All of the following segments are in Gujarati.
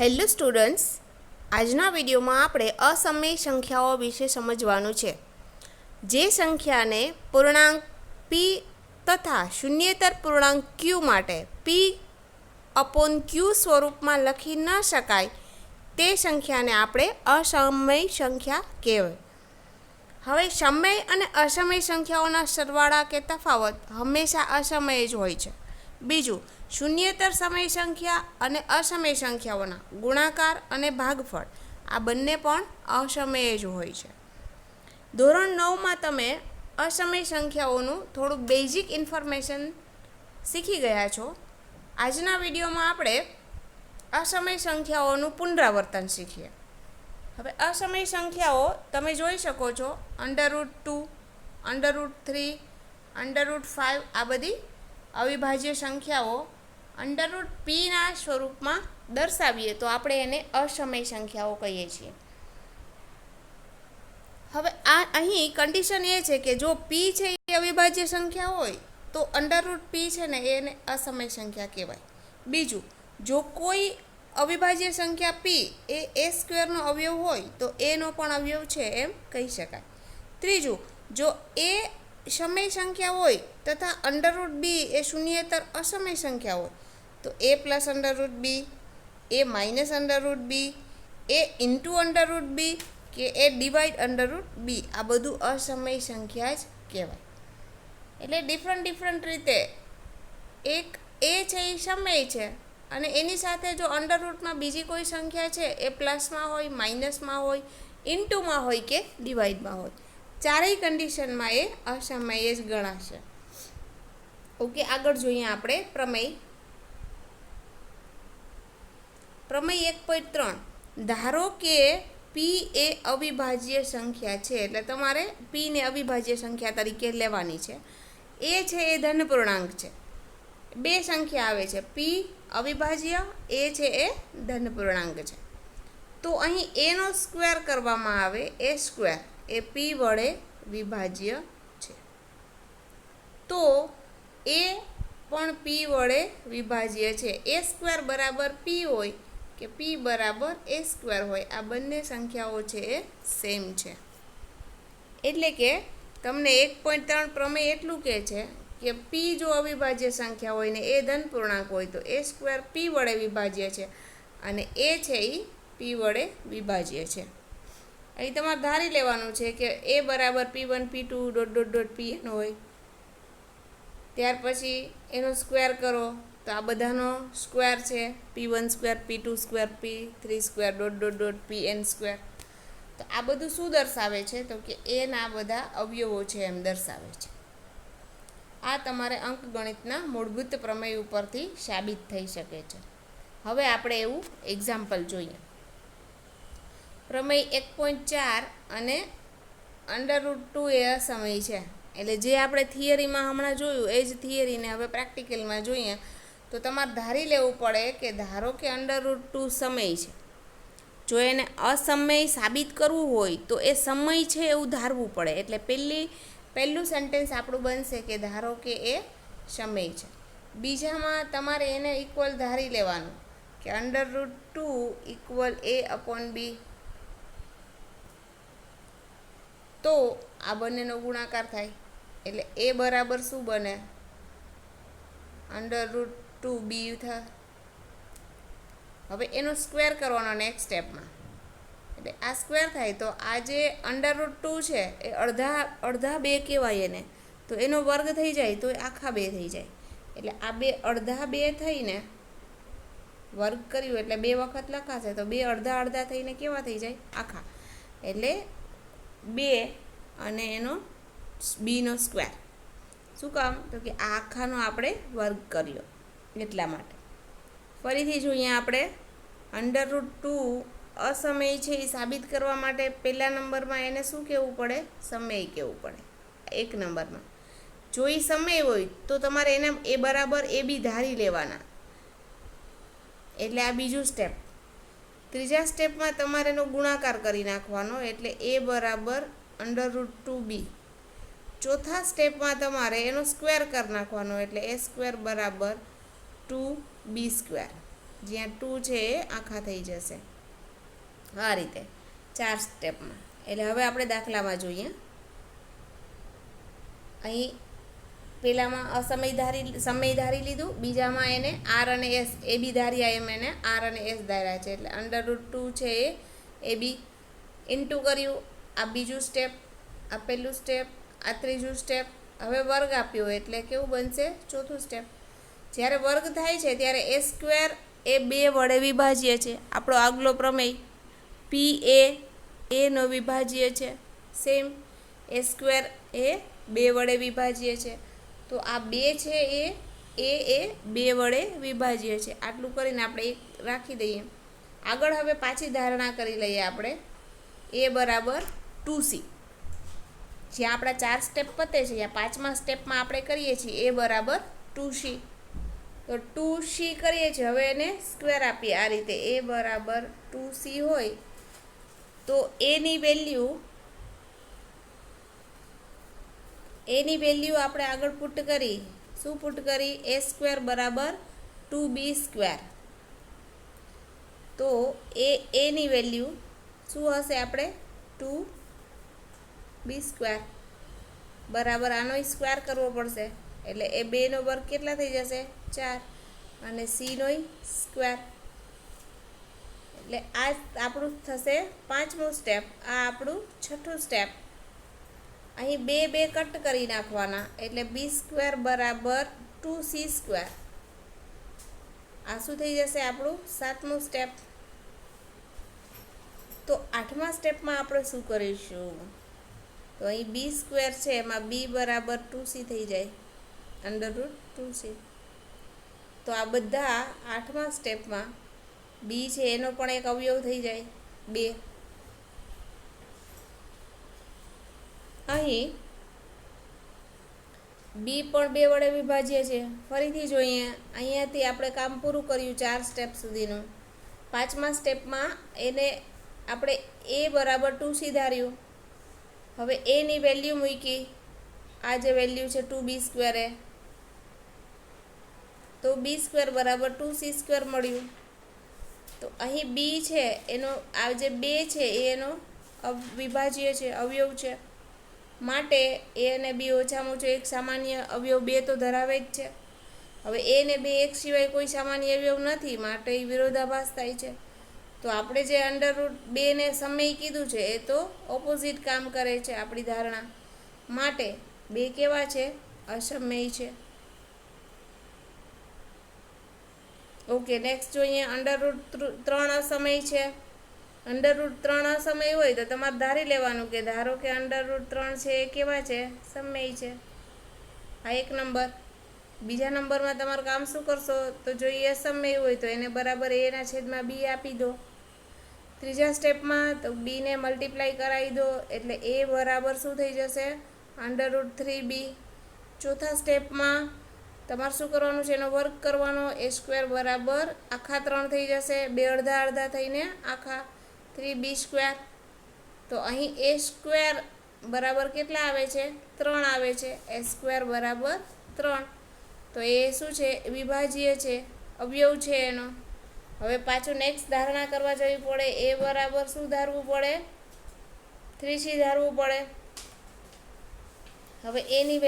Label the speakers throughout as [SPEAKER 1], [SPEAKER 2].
[SPEAKER 1] હેલો સ્ટુડન્ટ્સ, આજના વિડીયોમાં આપણે અસમય સંખ્યાઓ વિશે સમજવાનું છે. જે સંખ્યાને પૂર્ણાંક પી તથા શૂન્યેતર પૂર્ણાંક ક્યુ માટે પી અપોન ક્યુ સ્વરૂપમાં લખી ન શકાય તે સંખ્યાને આપણે અસમય સંખ્યા કહેવાય. હવે સમય અને અસમય સંખ્યાઓના સરવાળા કે તફાવત હંમેશા અસમય જ હોય છે. બીજું, શૂન્યેતર સમય સંખ્યા અને અસમય સંખ્યાઓના ગુણાકાર અને ભાગફળ આ બંને પણ અસમય જ હોય છે. ધોરણ 9માં તમે અસમય સંખ્યાઓનું થોડું બેઝિક ઇન્ફોર્મેશન શીખી ગયા છો. આજના વિડીયોમાં આપણે અસમય સંખ્યાઓનું પુનરાવર્તન શીખીએ. હવે અસમય સંખ્યાઓ તમે જોઈ શકો છો, √2, √3, √5 આ બધી અવિભાજ્ય સંખ્યાઓ √p ના સ્વરૂપમાં દર્શાવીએ તો આપણે એને અસમય સંખ્યાઓ કહીએ છીએ. હવે અહીં કન્ડિશન એ છે કે જો p છે એ અવિભાજ્ય સંખ્યા હોય તો √p છે ને એને અસમય સંખ્યા કહેવાય. બીજું, જો કોઈ અવિભાજ્ય સંખ્યા p એ a² અવયવ હોય તો એનો પણ અવયવ છે એમ કહી શકાય. ત્રીજું, જો એ સમય સંખ્યા હોય તથા √b એ શૂન્યેતર અસમય સંખ્યા હોય તો a +√b, a -√b, a × √b કે એ ડિવાઈડ √b આ બધું અસમય સંખ્યા જ કહેવાય. એટલે ડિફરન્ટ રીતે એક એ છે એ સમય છે અને એની સાથે જો √ બીજી કોઈ સંખ્યા છે એ પ્લસમાં હોય, માઇનસમાં હોય, ઇન્ટુમાં હોય કે ડિવાઈડમાં હોય, ચારેય કન્ડિશનમાં એ અસમય જ ગણાશે. ઓકે, આગળ જોઈએ આપણે પ્રમેય 1.3. ધારો કે p એ અવિભાજ્ય સંખ્યા છે, એટલે તમારે p ને અવિભાજ્ય સંખ્યા તરીકે લેવાની છે. એ છે એ ધન પૂર્ણાંક છે. બે સંખ્યા આવે છે, p અવિભાજ્ય, એ છે એ ધન પૂર્ણાંક છે. તો અહીં એનો સ્ક્વેર કરવામાં આવે, a² એ p વડે વિભાજ્ય છે. તો એ પણ p વડે વિભાજ્ય છે. a² બરાબર p હોય કે p બરાબર a² હોય, આ બંને સંખ્યાઓ છે એ સેમ છે. એટલે કે તમને 1.3 પ્રમેય એટલું કહે છે કે p જો અવિભાજ્ય સંખ્યા હોય ને એ ધન પૂર્ણાંક હોય તો a² p વડે વિભાજ્ય છે અને એ છે એ p વડે વિભાજ્ય છે. અહીં તમારે ધારી લેવાનું છે કે a બરાબર p1 p2 ... pn હોય. ત્યાર પછી એનો સ્ક્વેર કરો તો આ બધાનો સ્ક્વેર છે, p1² p2² p3² ... pn². તો આ બધું શું દર્શાવે છે તો કે એના બધા અવયવો છે એમ દર્શાવે છે. આ તમારે અંકગણિતના મૂળભૂત પ્રમેય ઉપરથી સાબિત થઈ શકે છે. હવે આપણે એવું એક્ઝામ્પલ જોઈએ. પ્રમેય 1.4 અને √2 એ અસમય છે. એટલે જે આપણે થિયરીમાં હમણાં જોયું એ જ થિયરીને હવે પ્રેક્ટિકલમાં જોઈએ તો તમારે ધારી લેવું પડે કે ધારો કે √2 સમય છે. જો એને અસમય સાબિત કરવું હોય તો એ સમય છે એવું ધારવું પડે. એટલે પહેલું સેન્ટેન્સ આપણું બનશે કે ધારો કે એ સમય છે. બીજામાં તમારે એને ઇક્વલ ધારી લેવાનું કે √2 = a/b. તો આ બંનેનો ગુણાકાર થાય એટલે a બરાબર શું બને, √2b થાય. હવે એનો સ્ક્વેર કરવાનો નેક્સ્ટ સ્ટેપમાં, એટલે આ સ્ક્વેર થાય તો આ જે √2 છે એ અડધા બે કહેવાય એને, તો એનો વર્ગ થઈ જાય તો એ આખા બે થઈ જાય. એટલે આ બે અડધા બે થઈને વર્ગ કર્યું એટલે બે વખત લખાશે તો બે અડધા થઈને કેવા થઈ જાય, આખા. એટલે 2 અને એનો બીનો સ્ક્વેર. શું કામ તો કે આ આખાનો આપણે વર્ગ કર્યો એટલા માટે. ફરીથી જોઈએ આપણે √2 અસમય છે એ સાબિત કરવા માટે પહેલા નંબરમાં એને શું કહેવું પડે, સમય કહેવું પડે. 1 નંબરમાં જો એ સમય હોય તો તમારે એને a બરાબર ab ધારી લેવાના. એટલે આ બીજું સ્ટેપ. ત્રીજા સ્ટેપમાં તમારે એનો ગુણાકાર કરી નાખવાનો એટલે a બરાબર √2b. ચોથા સ્ટેપમાં તમારે એનો સ્ક્વેર કરી નાખવાનો એટલે a² બરાબર 2b². જ્યાં 2 છે એ આખા થઈ જશે આ રીતે 4 સ્ટેપમાં. એટલે હવે આપણે દાખલામાં જોઈએ. અહીં પહેલામાં સમય ધારી લીધું, બીજામાં એને આર અને એસ એ બી ધાર્યા, એમ એને આર અને એસ ધાર્યા છે. એટલે √2 છે એ બી ઇન્ટુ કર્યું. આ બીજું સ્ટેપ, આ પહેલું સ્ટેપ, આ ત્રીજું સ્ટેપ. હવે વર્ગ આપ્યો એટલે કેવું બનશે? ચોથું સ્ટેપ. જ્યારે વર્ગ થાય છે ત્યારે એ સ્ક્વેર એ 2 વડે વિભાજ્ય છે. આપણો આગલો પ્રમેય પી એનો વિભાજ્ય છે. સેમ એ સ્ક્વેર એ 2 વડે વિભાજ્ય છે. તો આ 2 છે એ 2 વડે વિભાજ્ય છે. આટલું કરીને આપણે એક રાખી દઈએ. આગળ હવે પાછી ધારણા કરી લઈએ આપણે એ બરાબર 2c. જ્યાં આપણા 4 સ્ટેપ પતે છે ત્યાં 5મા સ્ટેપમાં આપણે કરીએ છીએ એ બરાબર 2c. તો 2c કરીએ છીએ. હવે એને સ્ક્વેર આપીએ આ રીતે. એ બરાબર 2c હોય તો એની વેલ્યુ આપણે આગળ પુટ કરી. શું પુટ કરી? એ સ્ક્વેર બરાબર 2b². તો એની વેલ્યુ શું હશે? આપણે 2b² બરાબર આનો સ્ક્વેર કરવો પડશે. એટલે એ 2નો વર્ગ કેટલા થઈ જશે? 4. અને c નો સ્ક્વેર. એટલે આ આપણું થશે 5મું સ્ટેપ. આ આપણું 6થું સ્ટેપ. અહીં 2 કટ કરી નાખવાના. એટલે b² બરાબર 2c². આ શું થઈ જશે? આપણું 7મું સ્ટેપ. તો 8મા સ્ટેપમાં આપણે શું કરીશું? તો અહીં b² છે એમાં b બરાબર 2c થઈ જાય, √2c. તો આ બધા 8મા સ્ટેપમાં b છે એનો પણ એક અવયવ થઈ જાય 2. અહીં બી પણ 2 વડે વિભાજ્ય છે. ફરીથી જોઈએ. અહીંયાથી આપણે કામ પૂરું કર્યું 4 સ્ટેપ સુધીનું. 5મા સ્ટેપમાં એને આપણે એ બરાબર 2c ધાર્યું. હવે એની વેલ્યુ મૂકી. આ જે વેલ્યુ છે 2b² એ. તો b² બરાબર 2c² મળ્યું. તો અહીં b છે એનો આ જે 2 છે એનો વિભાજ્ય છે, અવયવ છે. માટે એ અને બી ઓછામાં ઓછો એક સામાન્ય અવયવ 2 તો ધરાવે જ છે. હવે એ ને 2 એક સિવાય કોઈ સામાન્ય અવયવ નથી, માટે એ વિરોધાભાસ થાય છે. તો આપણે જે √2 ને સમય કીધું છે એ તો ઓપોઝિટ કામ કરે છે આપણી ધારણા માટે. 2 કેવા છે? અસમય છે. ઓકે, નેક્સ્ટ જોઈએ. √3 અસમય છે. √3 અસમય હોય તો તમારે ધારી લેવાનું કે ધારો કે √3 છે એ કેવા છે? સમય છે. આ 1 નંબર. બીજા નંબરમાં તમારું કામ શું કરશો? તો જો એ અસમય હોય તો એને બરાબર a/b આપી દો. ત્રીજા સ્ટેપમાં તો b ને મલ્ટીપ્લાય કરાવી દો. એટલે a બરાબર શું થઈ જશે? √3b. ચોથા સ્ટેપમાં તમારે શું કરવાનું છે? એનો વર્ગ કરવાનો. a² બરાબર આખા 3 થઈ જશે. 2 અડધા અડધા થઈને આખા 3b². તો અહીં a² બરાબર કેટલા આવે છે? 3 આવે છે. a² બરાબર 3. તો એ શું છે? વિભાજ્ય છે, અવયવ છે એનો. હવે પાછું નેક્સ્ટ ધારણા કરવા જવી પડે. એ બરાબર શું ધારવું પડે? 3c ધારવું પડે. હવે એની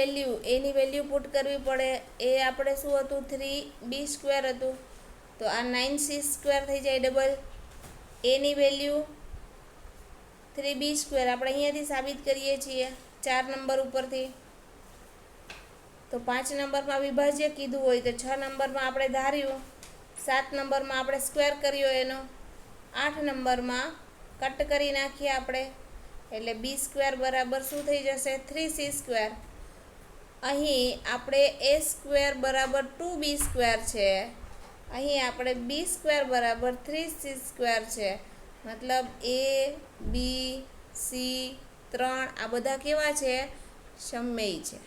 [SPEAKER 1] વેલ્યુ પુટ કરવી પડે. એ આપણે શું હતું? 3b² હતું. તો આ 9c² થઈ જાય ડબલ. એની વેલ્યુ 3b² આપણે અહીંયાથી સાબિત કરીએ છીએ 4 નંબર ઉપરથી. તો 5 નંબરમાં વિભાજ્ય કીધું હોય તો 6 નંબરમાં આપણે ધાર્યું. 7 નંબરમાં આપણે સ્ક્વેર કર્યો એનો. 8 નંબરમાં કટ કરી નાખીએ આપણે. એટલે b² બરાબર શું થઈ જશે? 3c². અહીં આપણે a² બરાબર 2b² છે. અહીં આપણે b² બરાબર 3c² છે. મતલબ a, b, c, 3 આ બધા કેવા છે? સમય છે.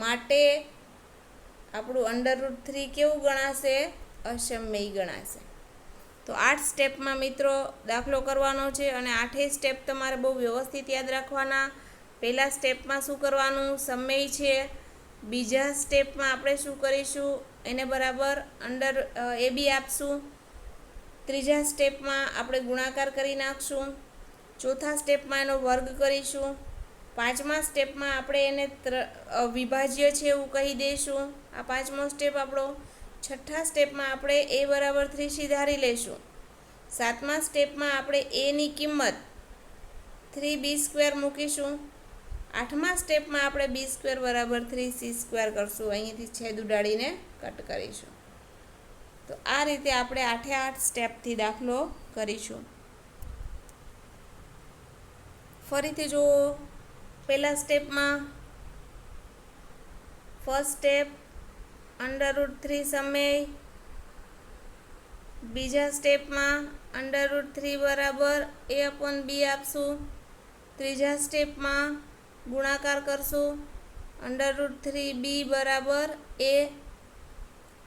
[SPEAKER 1] માટે આપણું √3 કેવું ગણાશે? અસમય ગણાશે. તો 8 સ્ટેપમાં મિત્રો દાખલો કરવાનો છે અને 8 સ્ટેપ તમારે બહુ વ્યવસ્થિત યાદ રાખવાના. પહેલા સ્ટેપમાં શું કરવાનું? સમય છે. બીજા સ્ટેપમાં આપણે શું કરીશું? એને બરાબર ab આપશું. ત્રીજા સ્ટેપમાં આપણે ગુણાકાર કરી નાખશું, ચોથા સ્ટેપમાં એનો વર્ગ કરીશું, પાંચમા સ્ટેપમાં આપણે એને વિભાજ્ય છે એવું કહી દઈશું, આ પાંચમો સ્ટેપ આપણો. છઠ્ઠા સ્ટેપમાં આપણે a બરાબર 3c ધારી લઈશું. સાતમા સ્ટેપમાં આપણે એની કિંમત 3b² મૂકીશું. આઠમા સ્ટેપમાં આપણે b² બરાબર 3c² કરશું, અહીંથી છેદ ઉડાડીને કટ કરીશું. તો આ રીતે આપણે 8 સ્ટેપથી દાખલો કરીશું. ફરીથી જુઓ, પહેલા સ્ટેપમાં ફર્સ્ટ સ્ટેપ √3 સમય, બીજા સ્ટેપમાં √3 બરાબર a/b આપશું, ત્રીજા સ્ટેપમાં ગુણાકાર કરશું, √3b બરાબર a,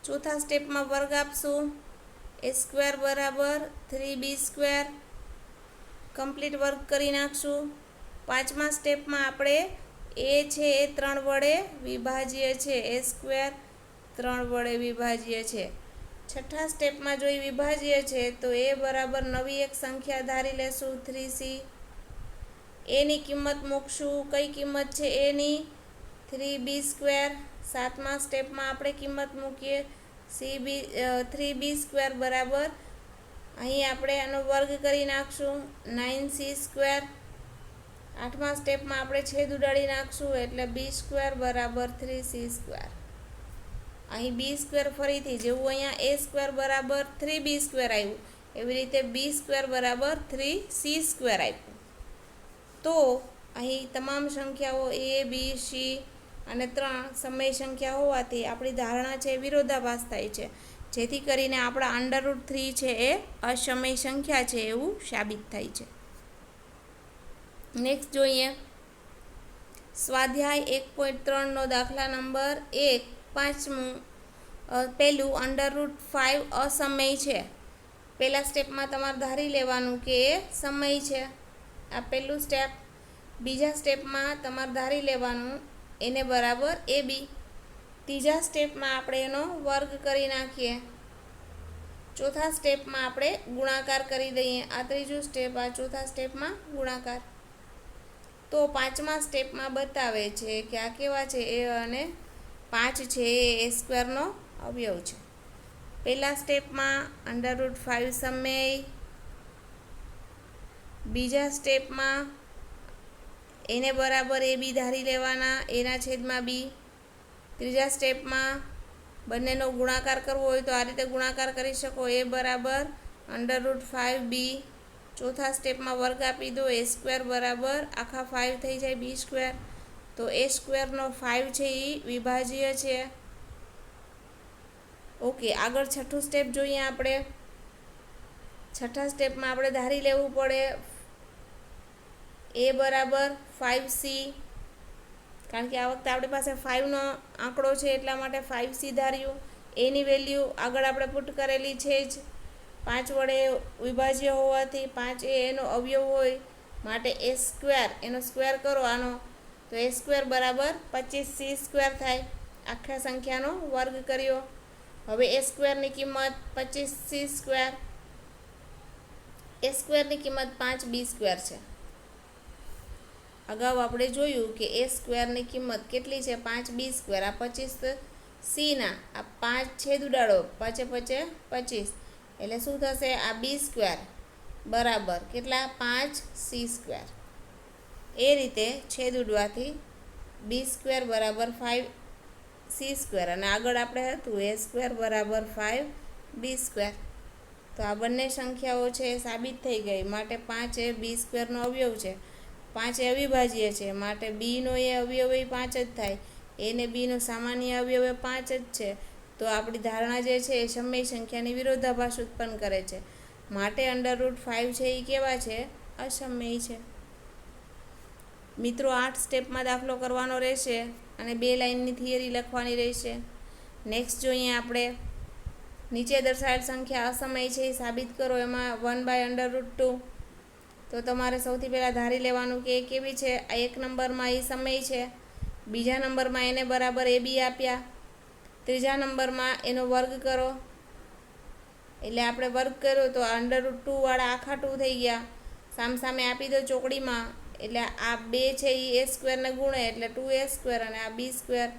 [SPEAKER 1] ચોથા સ્ટેપમાં વર્ગ આપશું, a² બરાબર 3b², કમ્પ્લીટ વર્ક કરી નાખશું. પાંચમા સ્ટેપમાં આપણે a છે એ 3 વડે વિભાજ્ય છે, a² 3 વડે વિભાજ્ય છે. છઠ્ઠા સ્ટેપમાં જો એ વિભાજ્ય છે તો a બરાબર નવી એક સંખ્યા ધારી લેશું, 3c. એની કિંમત મૂકશું, કઈ કિંમત છે એની? 3b². સાતમા સ્ટેપમાં આપણે કિંમત મૂકીએ 3b² બરાબર, અહીં આપણે આનો વર્ગ કરી નાખશું, 9c². આઠમા સ્ટેપમાં આપણે છેદ ઉડાડી નાખશું એટલે b² બરાબર 3c². અહીં b² ફરીથી જેવું અહીંયા a² બરાબર 3b² આવ્યું એવી રીતે b² બરાબર 3c² આપ્યું. તો અહીં તમામ સંખ્યાઓ a, b, c અને 3 સમય સંખ્યા હોવાથી આપણી ધારણા છે વિરોધાભાસ થાય છે, જેથી કરીને આપણા √3 છે એ અસમય સંખ્યા છે એવું સાબિત થાય છે. નેક્સ્ટ જોઈએ, સ્વાધ્યાય 1.3 નો દાખલા નંબર 1, પાંચમું. પહેલું √5 અસમય છે. પહેલા સ્ટેપમાં તમારે ધારી લેવાનું કે એ સમય છે, આ પહેલું સ્ટેપ. બીજા સ્ટેપમાં તમારે ધારી લેવાનું એને બરાબર ab. ત્રીજા સ્ટેપમાં આપણે એનો વર્ગ કરી નાખીએ. ચોથા સ્ટેપમાં આપણે ગુણાકાર કરી દઈએ, આ ત્રીજું સ્ટેપ, આ ચોથા સ્ટેપમાં ગુણાકાર. તો પાંચમા સ્ટેપમાં બતાવે છે કે આ કેવા છે, એ અને 5 છે એ a² નો અવયવ છે. પહેલા સ્ટેપમાં √5 સમય, બીજા સ્ટેપમાં એને બરાબર ab ધારી લેવાના, એના છેદમાં b. ત્રીજા સ્ટેપમાં બંનેનો ગુણાકાર કરવો હોય તો આ રીતે ગુણાકાર કરી શકો, a બરાબર √5b. ચોથા સ્ટેપમાં વર્ગ આપી દો, a² બરાબર આખા 5 થઈ જાય b². તો a² નો 5 છે એ વિભાજ્ય છે. ઓકે, આગળ છઠ્ઠું સ્ટેપ જોઈએ આપણે. છઠ્ઠા સ્ટેપમાં આપણે ધારી લેવું પડે a બરાબર 5c, કારણ કે આ વખતે આપણી પાસે 5નો આંકડો છે એટલા માટે 5c ધાર્યું. એની વેલ્યુ આગળ આપણે પુટ કરેલી છે જ, 5 વડે વિભાજ્ય હોવાથી 5 એ એનો અવયવ હોય માટે a², એનો સ્ક્વેર કરો આનો, તો a² બરાબર 25c² થાય. આખા સંખ્યાનો વર્ગ કર્યો. હવે a² ની કિંમત 25c², a² ની કિંમત 5b² છે. અગાઉ આપણે જોયું કે a² ની કિંમત કેટલી છે, 5b². આ 25c ના આ 5 છેદ ઉડાડો, 5 5 25, એટલે શું થશે, આ b² બરાબર કેટલા, 5c². એ રીતે છેદ ઉડવાથી b² બરાબર 5c², અને આગળ આપણે હતું a² બરાબર 5b². તો આ બંને સંખ્યાઓ છે એ સાબિત થઈ ગઈ, માટે 5 એ b² નો અવયવ છે. 5 એ અવિભાજ્ય છે માટે b નો એ અવયવ 5 જ થાય, a ને b નો સામાન્ય અવયવ 5 જ છે. તો આપણી ધારણા જે છે એ સમય સંખ્યાની વિરોધાભાસ ઉત્પન્ન કરે છે, માટે √5 છે એ કેવા છે, અસમય છે. મિત્રો 8 સ્ટેપમાં દાખલો કરવાનો રહેશે અને 2 લાઇનની થિયરી લખવાની રહેશે. નેક્સ્ટ જોઈએ આપણે, નીચે દર્શાવેલ સંખ્યા અસમય છે એ સાબિત કરો. એમાં 1/√2. તો તમારે સૌથી પહેલાં ધારી લેવાનું કે એ કેવી છે. આ એક નંબરમાં એ સમય છે, બીજા નંબરમાં એને બરાબર ab આપ્યા, ત્રીજા નંબરમાં એનો વર્ગ કરો, એટલે આપણે વર્ગ કર્યો તો √2 વાળા આખા 2 થઈ ગયા. સામે આપી દો ચોકડીમાં, એટલે આ 2 છે એ a² ને ગુણે એટલે 2a² અને આ b².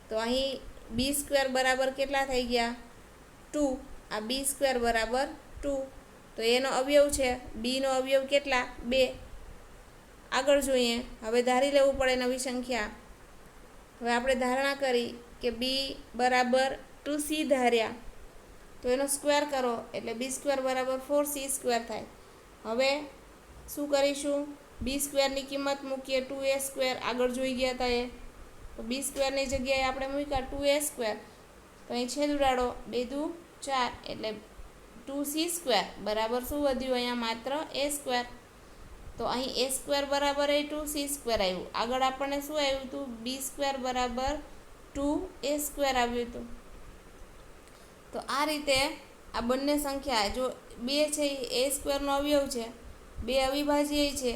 [SPEAKER 1] તો અહીં b² બરાબર કેટલા થઈ ગયા? 2. આ b² બરાબર 2. તો એનો અવયવ છે, બીનો અવયવ કેટલા? 2. આગળ જોઈએ. હવે ધારી લેવું પડે નવી સંખ્યા. હવે આપણે ધારણા કરી કે બી બરાબર 2c ધાર્યા, તો એનો સ્ક્વેર કરો એટલે b² બરાબર 4c² થાય. હવે શું કરીશું? b²ની કિંમત મૂકીએ 2a². આગળ જોઈ ગયા હતા એ. તો b²ની જગ્યાએ આપણે મૂક્યા 2a². તો અહીં છેદ ઉડાડો, 2 દુ 4 એટલે 2c² બરાબર શું વધ્યું? અહીંયા માત્ર a². તો અહીં a² બરાબર એ 2c² આવ્યું. આગળ આપણને શું આવ્યું હતું? b² બરાબર 2a² આવ્યું હતું. તો આ રીતે આ બંને સંખ્યા, જો 2 છે એ a² નો અવયવ છે, 2 અવિભાજ્ય છે,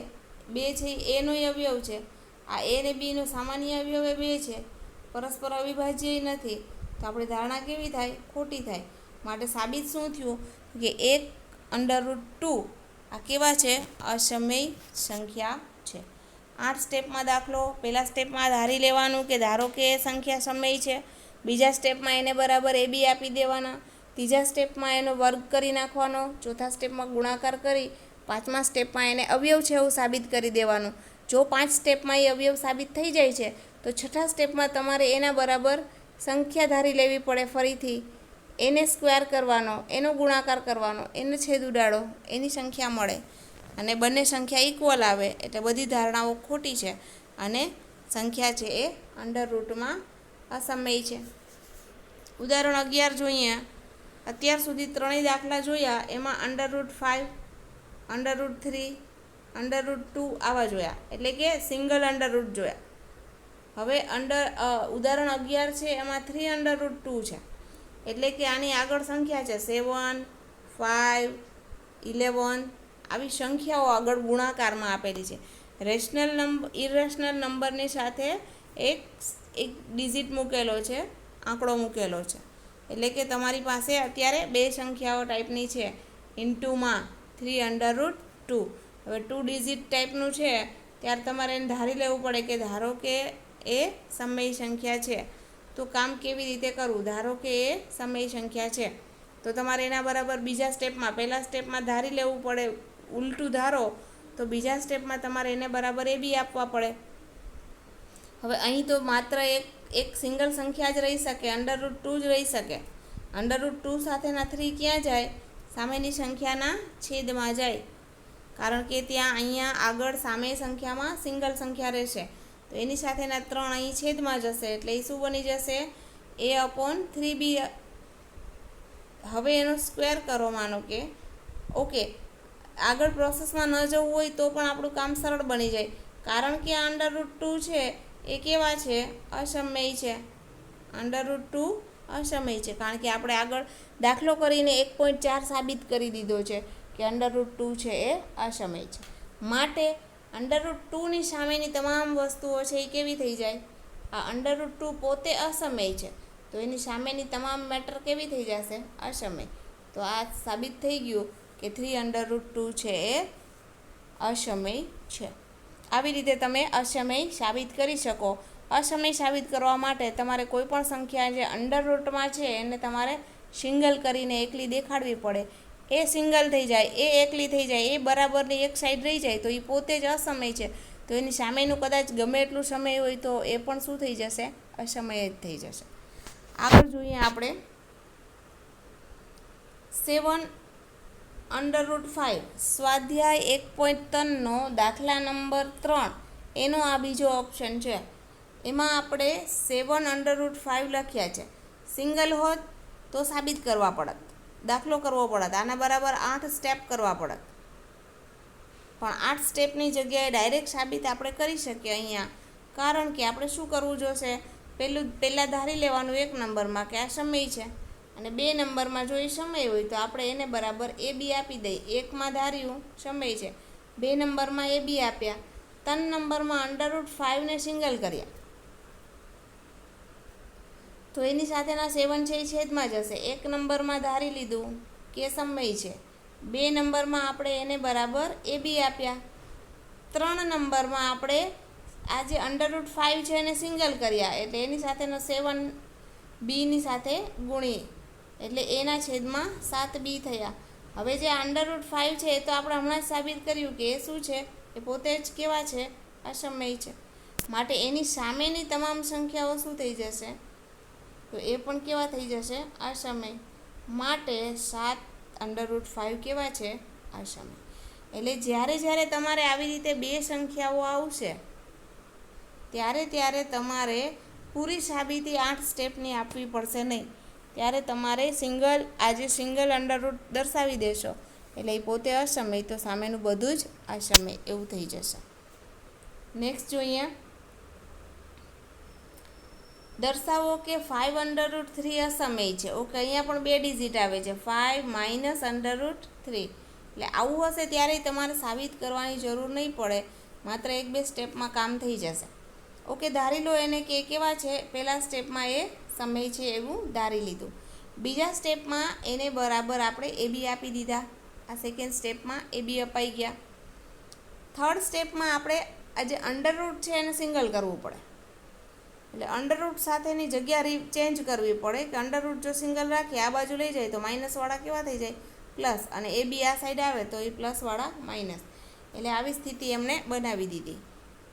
[SPEAKER 1] 2 છે એ નો અવયવ છે, આ a ને b નો સામાન્ય અવયવ 2 છે, પરસ્પર અવિભાજ્ય નથી. તો આપણે ધારણા કેવી થાય? ખોટી થાય. માટે સાબિત શું થયું? કે 1√2 આ કેવા છે? અસમય સંખ્યા છે. 8 સ્ટેપમાં દાખલો. પહેલા સ્ટેપમાં ધારી લેવાનું કે ધારો કે એ સંખ્યા સમય છે. બીજા સ્ટેપમાં એને બરાબર ab આપી દેવાના. ત્રીજા સ્ટેપમાં એનો વર્ગ કરી નાખવાનો. ચોથા સ્ટેપમાં ગુણાકાર કરી. પાંચમા સ્ટેપમાં એને અવયવ છે એવું સાબિત કરી દેવાનું. જો 5 સ્ટેપમાં એ અવયવ સાબિત થઈ જાય છે, તો છઠ્ઠા સ્ટેપમાં તમારે એના બરાબર સંખ્યા ધારી લેવી પડે ફરીથી. એને સ્ક્વેર કરવાનો, એનો ગુણાકાર કરવાનો, એને છેદ ઉડાડો, એની સંખ્યા મળે. અને બંને સંખ્યા ઇક્વલ આવે એટલે બધી ધારણાઓ ખોટી છે અને સંખ્યા છે એ અંડર રૂટમાં અસમય છે. ઉદાહરણ 11 જોઈએ. અત્યાર સુધી ત્રણેય દાખલા જોયા, એમાં √5, √3, √2 આવા જોયા, એટલે કે સિંગલ અંડર રૂટ જોયા. હવે ઉદાહરણ 11 છે એમાં 3√2 છે, એટલે કે આની આગળ સંખ્યા છે 7, 5, 11 આવી સંખ્યાઓ આગળ ગુણાકારમાં આપેલી છે. રેશનલ નંબર ઇરેશનલ નંબરની સાથે એક ડિજિટ મૂકેલો છે, આંકડો મૂકેલો છે. એટલે કે તમારી પાસે અત્યારે બે સંખ્યાઓ ટાઈપની છે ઇન્ટુમાં 3√2. હવે 2 ડિજિટ ટાઈપનું છે ત્યારે તમારે એને ધારી લેવું પડે કે ધારો કે એ સમય સંખ્યા છે. તો કામ કેવી રીતે કરવું? ધારો કે એ સમય સંખ્યા છે તો તમારે એના બરાબર બીજા સ્ટેપમાં, પહેલા સ્ટેપમાં ધારી લેવું પડે. ઉલટું ધારો તો બીજા સ્ટેપમાં તમારે એને બરાબર ab આપવા પડે. હવે અહીં તો માત્ર એક સિંગલ સંખ્યા જ રહી શકે, √2 જ રહી શકે. √2 સાથેના 3 ક્યાં જાય? સામેની સંખ્યાના છેદમાં જાય, કારણ કે ત્યાં અહીંયા આગળ સામે સંખ્યામાં સિંગલ સંખ્યા રહેશે. તો એની સાથેના 3 અહીં છેદમાં જશે એટલે એ શું બની જશે? a/3b. હવે એનો સ્ક્વેર કરો. માનો કે ઓકે, આગળ પ્રોસેસમાં ન જવું હોય તો પણ આપણું કામ સરળ બની જાય, કારણ કે આ √2 છે એ કેવા છે? અસમય છે. √2 અસમય છે, કારણ કે આપણે આગળ દાખલો કરીને 1.4 સાબિત કરી દીધો છે કે √2 છે એ અસમય છે. માટે √2ની સામેની તમામ વસ્તુઓ છે એ કેવી થઈ જાય? આ √2 પોતે અસમય છે, તો એની સામેની તમામ મેટર કેવી થઈ જશે? અસમય. તો આ સાબિત થઈ ગયું કે 3√2 છે એ અસમય છે. આવી રીતે તમે અસમય સાબિત કરી શકો. અસમય સાબિત કરવા માટે તમારે કોઈ પણ સંખ્યા જે અંડર રૂટમાં છે એને તમારે સિંગલ કરીને એકલી દેખાડવી પડે. એ સિંગલ થઈ જાય, એ એકલી થઈ જાય, એ બરાબરની એક સાઈડ રહી જાય તો એ પોતે જ અસમય છે. તો એની સામેનું કદાચ ગમે એટલું સમય હોય તો એ પણ શું થઈ જશે? અસમય જ થઈ જશે. આગળ જોઈએ આપણે 7√5 સ્વાધ્યાય 1.3નો દાખલા નંબર 3 એનો આ બીજો ઓપ્શન છે. એમાં આપણે 7√5 લખ્યા છે. સિંગલ હોત તો સાબિત કરવા પડત, દાખલો કરવો પડત, આના બરાબર 8 સ્ટેપ કરવા પડત. પણ 8 સ્ટેપની જગ્યાએ ડાયરેક્ટ સાબિત આપણે કરી શકીએ અહીંયા, કારણ કે આપણે શું કરવું જોશે? પહેલાં ધારી લેવાનું 1 નંબરમાં કે આ સમય છે, અને 2 નંબરમાં જો એ સમય હોય તો આપણે એને બરાબર ab આપી દઈએ. 1માં ધાર્યું સમય છે, 2 નંબરમાં ab આપ્યા, 3 નંબરમાં √5ને સિંગલ કર્યા, તો એની સાથેના 7 છે એ છેદમાં જશે. 1 નંબરમાં ધારી લીધું કે સમય છે. 2 નંબરમાં આપણે એને બરાબર એ બી આપ્યા. 3 નંબરમાં આપણે આ જે √5 છે એને સિંગલ કર્યા, એટલે એની સાથેનો 7 બીની સાથે ગુણી, એટલે એના છેદમાં 7 બી થયા. હવે જે √5 છે એ તો આપણે હમણાં જ સાબિત કર્યું કે એ શું છે, એ પોતે જ કેવા છે, અસમય છે. માટે એની સામેની તમામ સંખ્યાઓ શું થઈ જશે, તો એ પણ કેવા થઈ જશે, અસમય. માટે 7 √5 કેવા છે, અસમય. એટલે જ્યારે તમારે આવી રીતે બે સંખ્યાઓ આવશે ત્યારે તમારે પૂરી સાબિતી 8 સ્ટેપની આપવી પડશે નહીં. ત્યારે તમારે સિંગલ અંડરરૂટ દર્શાવી દેશો એટલે એ પોતે અસમય, તો સામેનું બધું જ અસમય એવું થઈ જશે. નેક્સ્ટ જોઈએ, દર્શાવો કે 5 √3 અસમય છે. ઓકે, અહીંયા પણ 2 ડિજિટ આવે છે, 5 - √3. એટલે આવું હશે ત્યારે તમારે સાબિત કરવાની જરૂર નહીં પડે, માત્ર 1-2 સ્ટેપમાં કામ થઈ જશે. ઓકે, ધારી લો એને કે કેવા છે, પહેલા સ્ટેપમાં એ સમય છે એવું ધારી લીધું. બીજા સ્ટેપમાં એને બરાબર આપણે એ બી આપી દીધા. આ સેકન્ડ સ્ટેપમાં એ બી અપાઈ ગયા. થર્ડ સ્ટેપમાં આપણે આ જે અંડરરૂટ છે એને સિંગલ કરવું પડે. એટલે અંડરરૂટ સાથેની જગ્યા ચેન્જ કરવી પડે કે અંડરરૂટ જો સિંગલ રાખીએ આ બાજુ લઈ જાય તો માઇનસવાળા કેવા થઈ જાય, પ્લસ, અને એ બી આ સાઈડ આવે તો એ પ્લસવાળા માઇનસ. એટલે આવી સ્થિતિ એમને બનાવી દીધી.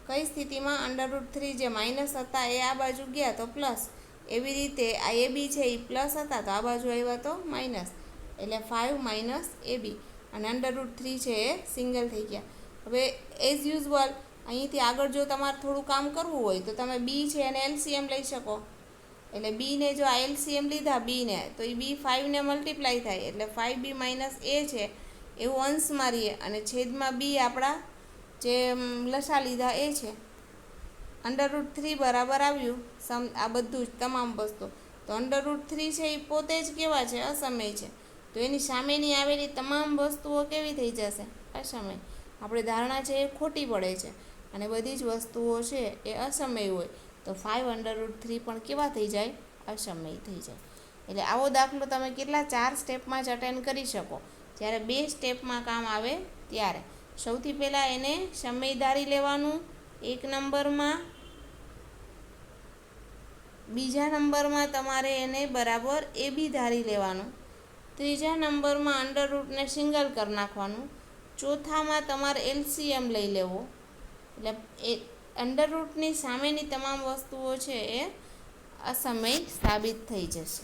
[SPEAKER 1] કઈ સ્થિતિમાં √3 જે માઇનસ હતા એ આ બાજુ ગયા તો પ્લસ, એવી રીતે આ એ બી છે એ પ્લસ હતા તો આ બાજુ આવ્યા તો માઇનસ, એટલે 5 - એ બી, અને √3 છે એ સિંગલ થઈ ગયા. હવે એઝ યુઝ્યુઅલ અહીંથી આગળ જો તમારે થોડું કામ કરવું હોય તો તમે બી છે એને LCM લઈ શકો. એટલે બીને જો આ LCM લીધા બીને, તો એ બી 5ને મલ્ટીપ્લાય થાય, એટલે 5b - એ છે એવું અંશ મારીએ, અને છેદમાં બી આપણા જે લસા લીધા એ છે. √3 બરાબર આવ્યું આ બધું જ તમામ વસ્તુ. તો √3 છે એ પોતે જ કેવા છે, અસમય છે. તો એની સામેની આવેલી તમામ વસ્તુઓ કેવી થઈ જશે, અસમય. આપણે ધારણા છે એ ખોટી પડે છે, અને બધી જ વસ્તુઓ છે એ અસમય હોય તો 5 √3 પણ કેવા થઈ જાય, અસમય થઈ જાય. એટલે આવો દાખલો તમે કેટલા 4 સ્ટેપમાં જ અટેન્ડ કરી શકો. જ્યારે 2 સ્ટેપમાં કામ આવે ત્યારે સૌથી પહેલાં એને સમય ધારી લેવાનું 1 નંબરમાં. બીજા નંબરમાં તમારે એને બરાબર એ બી ધારી લેવાનું. ત્રીજા નંબરમાં અંડરરૂટને સિંગલ કરી નાખવાનું. ચોથામાં તમારે LCM લઈ લેવો. એટલે એ અંડરરૂટની સામેની તમામ વસ્તુઓ છે એ અસમય સાબિત થઈ જશે.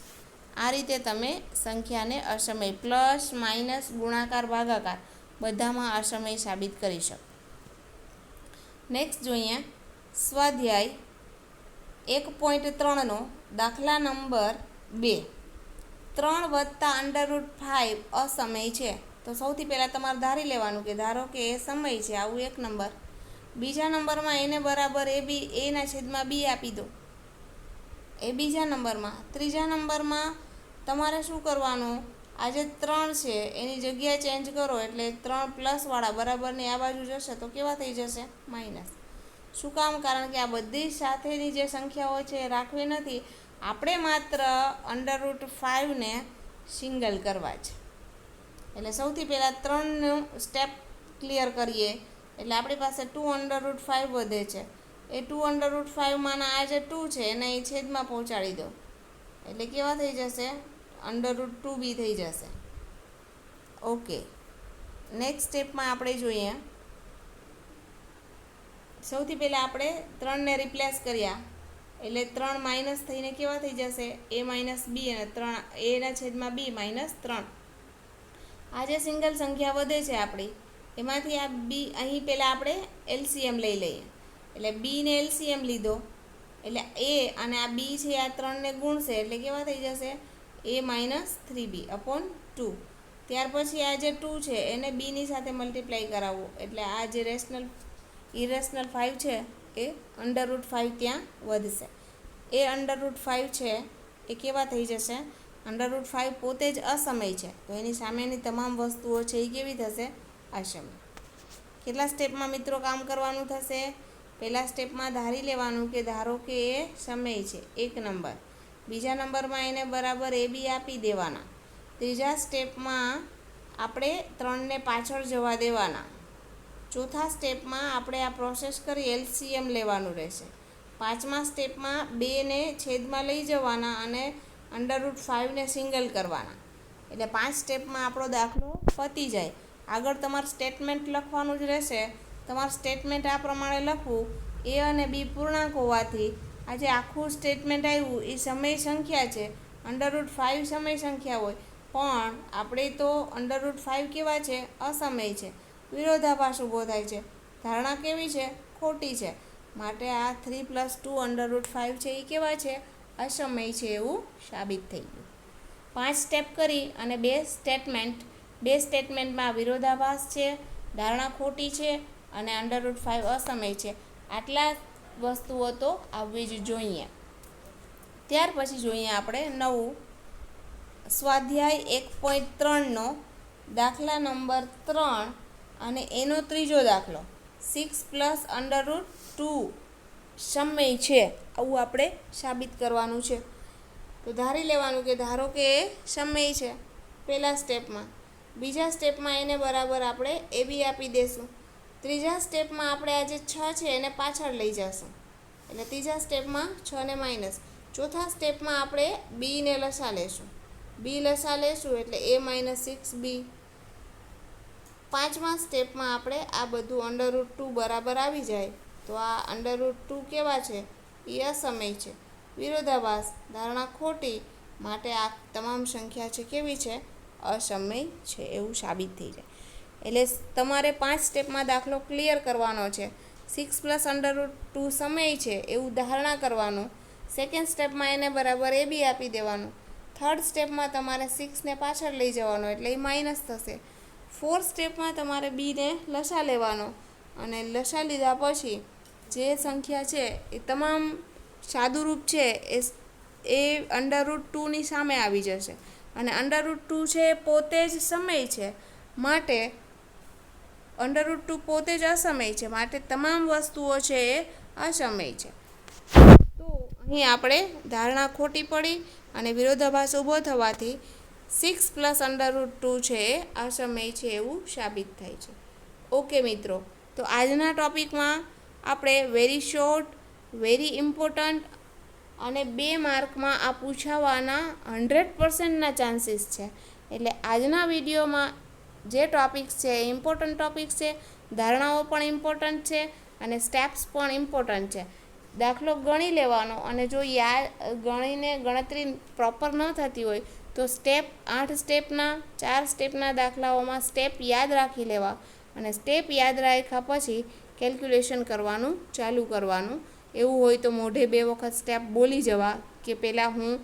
[SPEAKER 1] આ રીતે તમે સંખ્યાને અસમય પ્લસ, માઇનસ, ગુણાકાર, ભાગાકાર બધામાં અસમય સાબિત કરી શકો. નેક્સ્ટ જોઈએ, સ્વાધ્યાય 1.3નો દાખલા નંબર 2. 3 + √5 અસમય છે. તો સૌથી પહેલાં તમારે ધારી લેવાનું કે ધારો કે એ સમય છે, આવું 1 નંબર. બીજા નંબરમાં એને બરાબર એ બી, એના છેદમાં બી આપી દો, એ બીજા નંબરમાં. ત્રીજા નંબરમાં તમારે શું કરવાનું, આ જે 3 છે એની જગ્યા ચેન્જ કરો, એટલે 3 પ્લસવાળા બરાબરની આ બાજુ જશે તો કેવા થઈ જશે, માઇનસ. શું કામ, કારણ કે આ બધી સાથેની જે સંખ્યાઓ છે એ રાખવી નથી, આપણે માત્ર √5ને સિંગલ કરવા છે. એટલે સૌથી પહેલાં 3નું સ્ટેપ ક્લિયર કરીએ, એટલે આપણી પાસે 2 √5 વધે છે. એ 2 √5માંના આ જે 2 છે એને એ છેદમાં પહોંચાડી દો, એટલે કેવા થઈ જશે, √2b થઈ જશે. ઓકે, નેક્સ્ટ સ્ટેપમાં આપણે જોઈએ, સૌથી પહેલાં આપણે 3ને રિપ્લેસ કર્યા, એટલે 3 માઇનસ થઈને કેવા થઈ જશે, a - b, અને 3 એના છેદમાં b - 3. આ જે સિંગલ સંખ્યા વધે છે આપણી, એમાંથી આ બી અહીં પહેલાં આપણે LCM લઈ લઈએ. એટલે બીને LCM લીધો, એટલે એ અને આ બી છે આ 3ને ગુણશે, એટલે કેવા થઈ જશે, a - 3b / 2. ત્યાર પછી આ જે 2 છે એને બીની સાથે મલ્ટીપ્લાય કરાવવો, એટલે આ જે ઇરેશનલ 5 છે એ √5 ત્યાં વધશે. એ √5 છે એ કેવા થઈ જશે, √5 પોતે જ અસમય છે, તો એની સામેની તમામ વસ્તુઓ છે એ કેવી થશે, અસમય. કેટલા સ્ટેપમાં મિત્રો કામ કરવાનું થશે, પહેલા સ્ટેપમાં ધારી લેવાનું કે ધારો કે એ સમય છે 1 નંબર. બીજા નંબરમાં એને બરાબર એ બી આપી દેવાના. ત્રીજા સ્ટેપમાં આપણે 3ને પાછળ જવા દેવાના. ચોથા સ્ટેપમાં આપણે આ પ્રોસેસ કરી એલસીએમ લેવાનું રહેશે. પાંચમા સ્ટેપમાં 2ને છેદમાં લઈ જવાના અને √5ને સિંગલ કરવાના. એટલે 5 સ્ટેપમાં આપણો દાખલો પતી જાય. આગળ તમારે સ્ટેટમેન્ટ લખવાનું જ રહેશે. તમારું સ્ટેટમેન્ટ આ પ્રમાણે લખવું. એ અને બી પૂર્ણાંક હોવાથી આ જે આખું સ્ટેટમેન્ટ આવ્યું એ સમય સંખ્યા છે. √5 સમય સંખ્યા હોય, પણ આપણે તો √5 કેવા છે? અસમય છે. વિરોધાભાસ ઊભો થાય છે. ધારણા કેવી છે? ખોટી છે. માટે આ 3 + 2 √5 છે એ કેવા છે? અસમય છે એવું સાબિત થઈ ગયું. 5 સ્ટેપ કરી અને બે સ્ટેટમેન્ટમાં વિરોધાભાસ છે, ધારણા ખોટી છે અને √5 અસમય છે. આટલા વસ્તુઓ તો આવવી જ જોઈએ. ત્યાર પછી જોઈએ આપણે નવું સ્વાધ્યાય 1.3નો દાખલા નંબર 3 અને એનો ત્રીજો દાખલો. 6 + √2 સમય છે આવું આપણે સાબિત કરવાનું છે. તો ધારી લેવાનું કે ધારો કે એ સમય છે પહેલા સ્ટેપમાં. બીજા સ્ટેપમાં એને બરાબર આપણે એ બી આપી દઈશું. ત્રીજા સ્ટેપમાં આપણે આ જે 6 છે એને પાછળ લઈ જશું. એટલે ત્રીજા સ્ટેપમાં 6ને માઇનસ. ચોથા સ્ટેપમાં આપણે બીને લસા લેશું. બી લસા લેશું એટલે a - 6b. પાંચમા સ્ટેપમાં આપણે આ બધું √2 બરાબર આવી જાય. તો આ √2 કેવા છે? એ અસમય છે. વિરોધાભાસ, ધારણા ખોટી. માટે આ તમામ સંખ્યા છે કેવી છે? અસમય છે એવું સાબિત થઈ જાય. એટલે તમારે 5 સ્ટેપમાં દાખલો ક્લિયર કરવાનો છે. 6 + √2 સમય છે એવું ધારણા કરવાનું. સેકન્ડ સ્ટેપમાં એને બરાબર એ બી આપી દેવાનું. થર્ડ સ્ટેપમાં તમારે 6ને પાછળ લઈ જવાનો એટલે એ માઇનસ થશે. ફોર્થ સ્ટેપમાં તમારે બીને લસા લેવાનો અને લસા લીધા પછી જે સંખ્યા છે એ તમામ સાદુરૂપ છે એ √2ની સામે આવી જશે. અને √2 છે પોતે જ સમય છે, માટે √2 પોતે જ અસમય છે, માટે તમામ વસ્તુઓ છે એ અસમય છે. તો અહીં આપણે ધારણા ખોટી પડી અને વિરોધાભાસ ઊભો થવાથી 6 + √2 છે એ અસમય છે એવું સાબિત થાય છે. ઓકે મિત્રો, તો આજના ટૉપિકમાં આપણે વેરી શોર્ટ, વેરી ઇમ્પોર્ટન્ટ અને 2 માર્કમાં આ પૂછાવાના 100%ના ચાન્સીસ છે. એટલે આજના વિડીયોમાં જે ટૉપિક્સ છે એ ઇમ્પોર્ટન્ટ ટૉપિક્સ છે, ધારણાઓ પણ ઇમ્પોર્ટન્ટ છે અને સ્ટેપ્સ પણ ઇમ્પોર્ટન્ટ છે. દાખલો ગણી લેવાનો અને જો ગણીને ગણતરી પ્રોપર ન થતી હોય તો 8 સ્ટેપના 4 સ્ટેપના દાખલાઓમાં સ્ટેપ યાદ રાખી લેવા અને સ્ટેપ યાદ રાખ્યા પછી કેલ્ક્યુલેશન કરવાનું ચાલુ કરવાનું. એવું હોય તો મોઢે 2 વખત સ્ટેપ બોલી જવા કે પહેલાં હું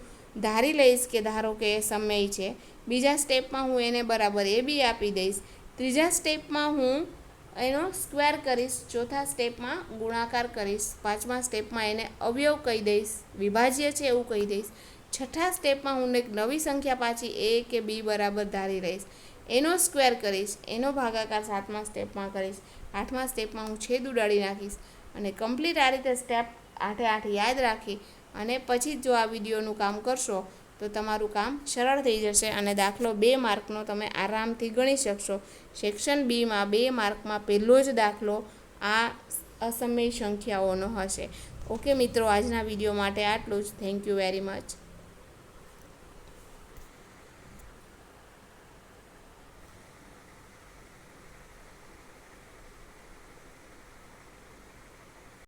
[SPEAKER 1] ધારી લઈશ કે ધારો કે એ સમય છે. બીજા સ્ટેપમાં હું એને બરાબર એ બી આપી દઈશ. ત્રીજા સ્ટેપમાં હું એનો સ્ક્વેર કરીશ. ચોથા સ્ટેપમાં ગુણાકાર કરીશ. પાંચમા સ્ટેપમાં એને અવયવ કહી દઈશ, વિભાજ્ય છે એવું કહી દઈશ. છઠ્ઠા સ્ટેપમાં હું એક નવી સંખ્યા પાછી a કે b બરાબર ધારી લઈશ, એનો સ્ક્વેર કરીશ, એનો ભાગાકાર 7મા સ્ટેપમાં કરીશ. 8મા સ્ટેપમાં હું છેદ ઉડાડી નાખીશ અને કમ્પ્લીટ આ રીતે સ્ટેપ 8 યાદ રાખી અને પછી જો આ વિડીયોનું કામ કરશો તો તમારું કામ સરળ થઈ જશે અને દાખલો 2 માર્કનો તમે આરામથી ગણી શકશો. સેક્શન બીમાં 2 માર્કમાં પહેલો જ દાખલો આ અસમય સંખ્યાઓનો હશે. ઓકે મિત્રો, આજના વિડીયો માટે આટલું જ. Thank you very much.